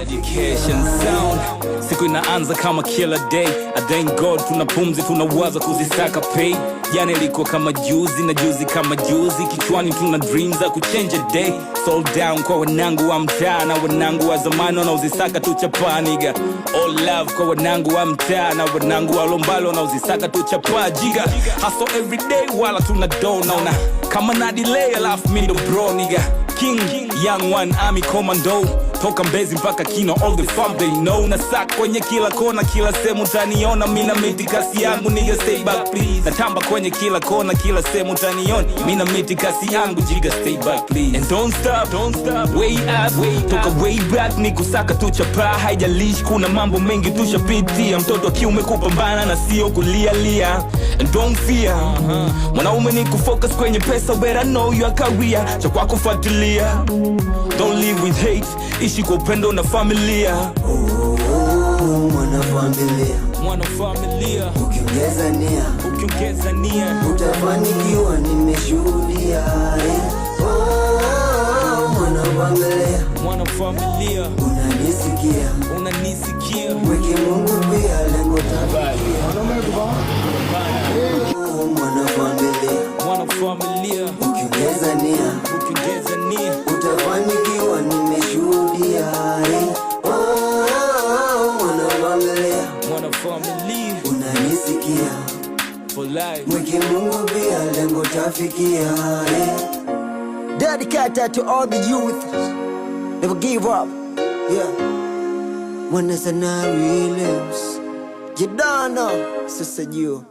Education sound. Siku inaanza kama kila day. I thank God tuna pumzi, tunawaza kuzisaka pay. Jana ilikuwa kama juzi na juzi kama juzi. Kichwani tuna dreams za kuchange a day. Sold down kwa wanangu wa mtaa na wanangu wa zamani wanaozisaka tu chapa nigga. All love kwa wanangu wa mtaa na wanangu wa lombalo wanaozisaka tu chapa jiga. Hustle every day wala tuna dona una kama na delay alafu mimi ndo bro nigga. King, young one, army commando. Toka Mbezi mpaka Kino, all the fam they know. Na sack kwenye kila kona, kila sehemu taniona. Mina miti kasi yangu, nigga stay back please. Natamba kwenye kila kona, kila sehemu taniona. Mina miti kasi yangu, jiga stay back please. And don't stop, way up, toka way back ni kusaka tu chapa. Haijalishi kuna mambo mengi tushapitia. Mtoto kiume kupambana na sio kulia. And don't fear, mwanaume ni kufocus kwenye pesa. Where I know your career, cha kwako fuatilia. Don't live with hate, ishi kwa upendo na familia. Mwana familia, mwana familia. Ukiongeza nia utafanikiwa, nimeshuhudia. Mwana familia, mwana familia. Unanisikia, weke Mungu pia, lengo tafikia. Mwana familia, mwana familia. Ukiongeza nia utafanikiwa, nimeshuhudia. Mwana familia, unanisikia, for life. Mweke Mungu pia, lengo tafikia. Dedicated to all the youth, never give up. Yeah, Mwana Sanaa Williams, you don't know, sasa juu.